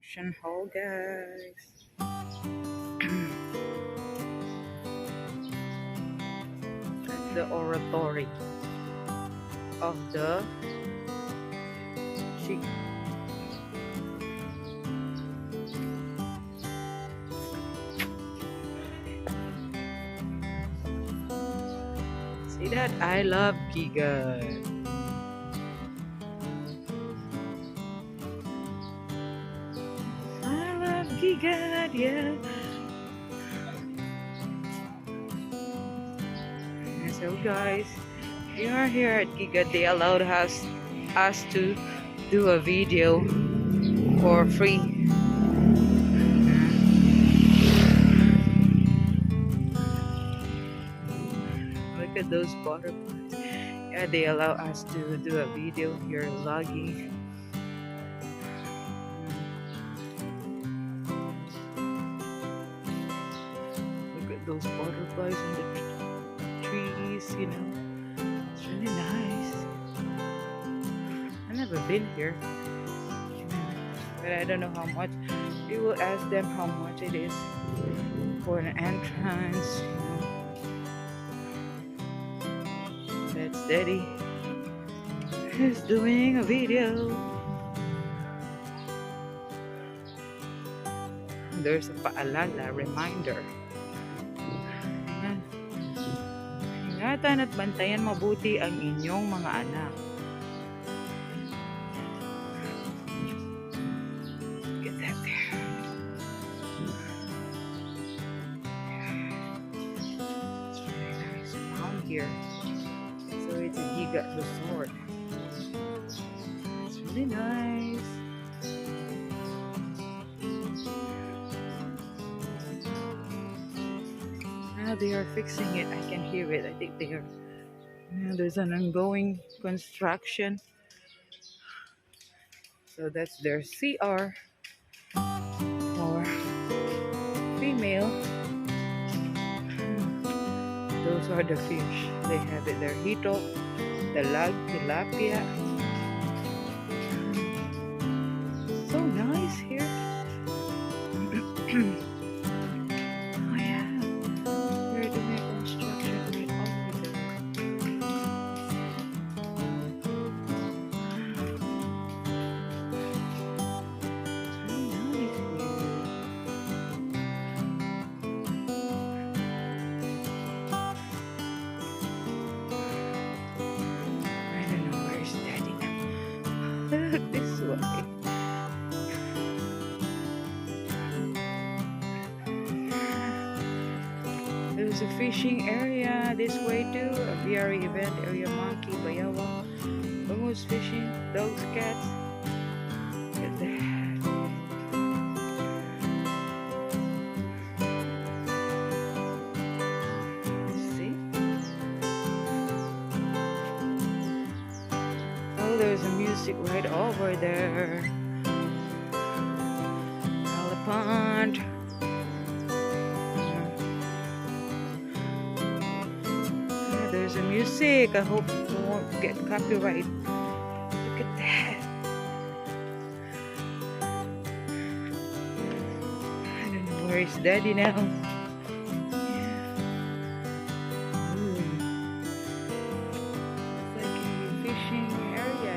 construction hall, guys. That's the oratory of the Gig. See that? I love Gigatt. I love Gigatt, yeah. So guys, we are here at Gigatt. They allowed us to do a video for free. Look at those butterflies. Yeah, they allow us to do a video here vlogging. Look at those butterflies in the trees, you know. It's really nice. I've never been here, but I don't know how much. We will ask them how much it is for an entrance, you know. That's Daddy. He's doing a video. There's a paalala reminder. Ayan. Ingatan at bantayan mabuti ang inyong mga anak. Get that there. It's really nice around here. So it's a Giggatt Resort. It's really nice. Now they are fixing it. I can hear it. I think they are. There's an ongoing construction. So that's their CR for female. Those are the fish. They have it there. Hito, dalag, tilapia. So nice here. Oh yeah. They're doing construction right over there. It's really nice here. I don't know where's Daddy now. This way. There's a fishing area this way too. A VR event area, monkey, bayawa, bangus fishing, dogs, cats. Look at that. See? Oh, there's a music right over there. Elephant. There's a music. I hope we won't get copyright. Look at that. I don't know where is Daddy now. Ooh. It's like a fishing area.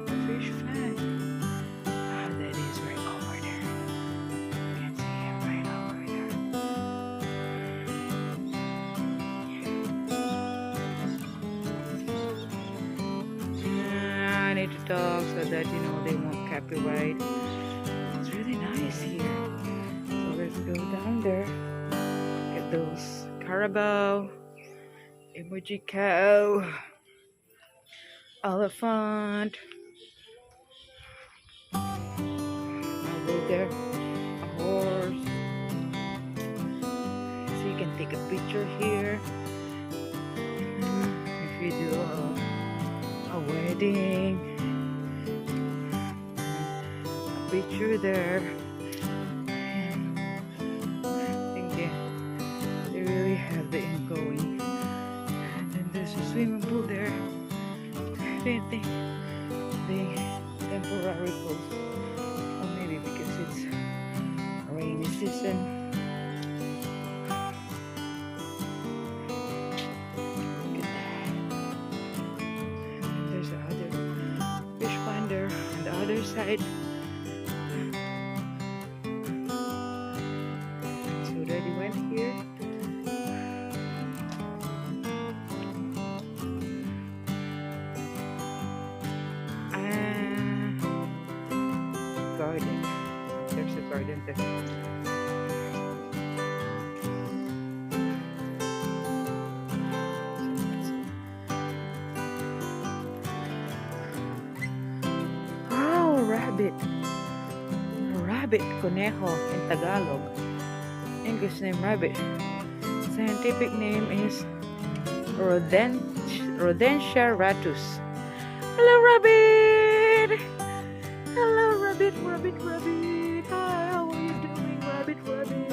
A fish fan. Ah, that is right over there. You can see it right over there. I need to talk so that you know they won't copyright. It's really nice here. So let's go down there. Get those carabao, emoji cow, elephant. I'll go there. A horse. So you can take a picture here. If you do a wedding, a picture there. I think they really have the going. And then there's a swimming pool there. I don't think they temporary closed, or maybe because side. So already went here. Garden. There's a garden there. Oh, rabbit. Rabbit, conejo in Tagalog. English name rabbit. Scientific name is Rodentia ratus. Hello, rabbit. Hello, rabbit, rabbit, rabbit. Hi, how are you doing, rabbit, rabbit?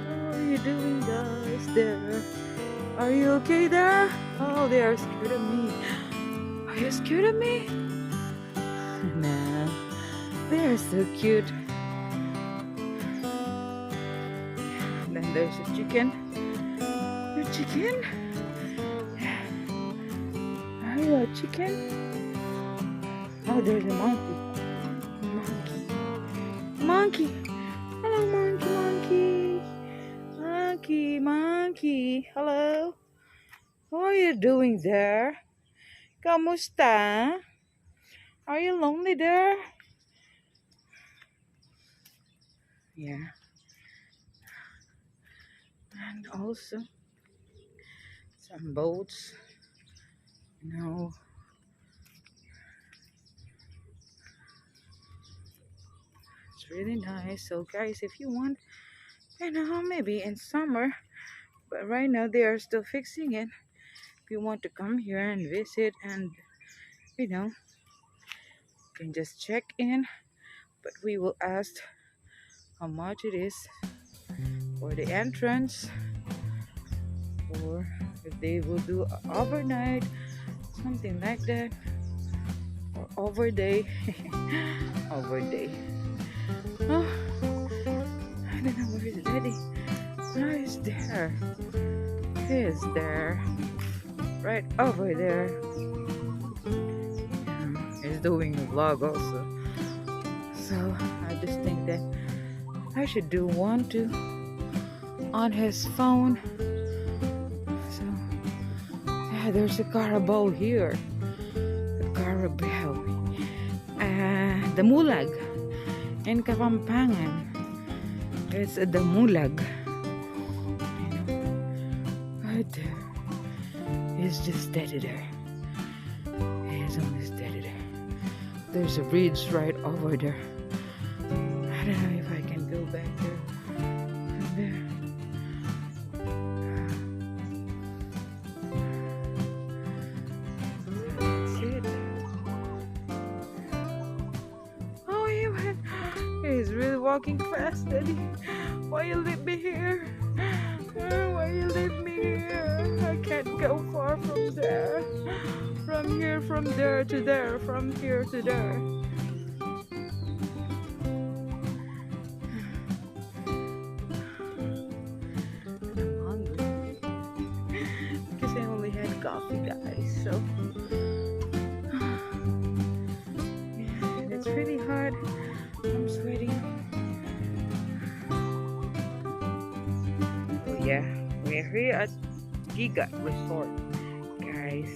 How are you doing, guys? There. Are you okay there? Oh, they are scared of me. Are you scared of me? Nah, they are so cute. And then there's a chicken. A chicken? Are you a chicken? Oh, there's a monkey. Monkey. Hello, monkey, monkey. Monkey, monkey. Hello. What are you doing there? Kamusta? Are you lonely there? Yeah. And also some boats. No. It's really nice. So guys, if you want, maybe in summer, but right now they are still fixing it. If you want to come here and visit and you can just check in, but we will ask how much it is for the entrance, or if they will do overnight, something like that, or overday. Overday. Oh, I don't know where is Daddy. Oh, he's there. He is there. Right over there. He's doing a vlog also. So I just think that I should do one too on his phone. So yeah, there's a carabao here. The carabao. The mulag in Kapampangan. It's the mulag. Right there. He's just steady there. He's only steady there. There's a bridge right over there. I don't know if I can go back there. From there. That's it. Oh, he went. He's really walking fast, Daddy. Why you leave me here? Why you leave me here? I can't go far from there. From here, from there to there, from here to there. I'm hungry because I only had coffee, guys. So yeah, it's really hard. I'm sweating. Oh yeah, we're here at Giggatt Resort, guys.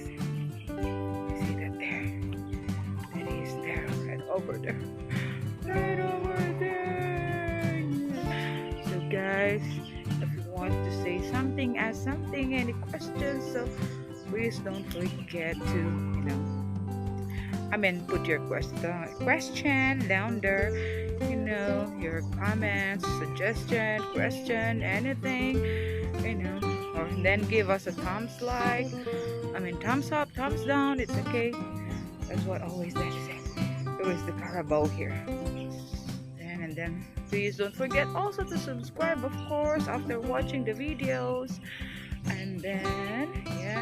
See that there? That is there, right over there. Right over there. So guys, if you want to say something, ask something, any questions, so please don't forget to, put your question down there. Your comments, suggestion, question, anything, or then give us a thumbs thumbs up, thumbs down. It's okay. That's what always that is. It was the carabao here. And then please don't forget also to subscribe, of course, after watching the videos. And then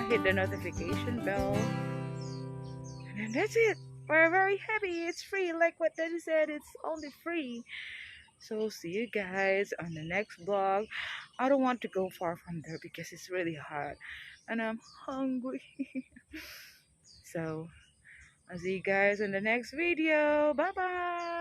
hit the notification bell. And then that's it. We're very happy. It's free, like what Daddy said. It's only free. So see you guys on the next vlog. I don't want to go far from there because it's really hot and I'm hungry. So I'll see you guys in the next video. Bye bye.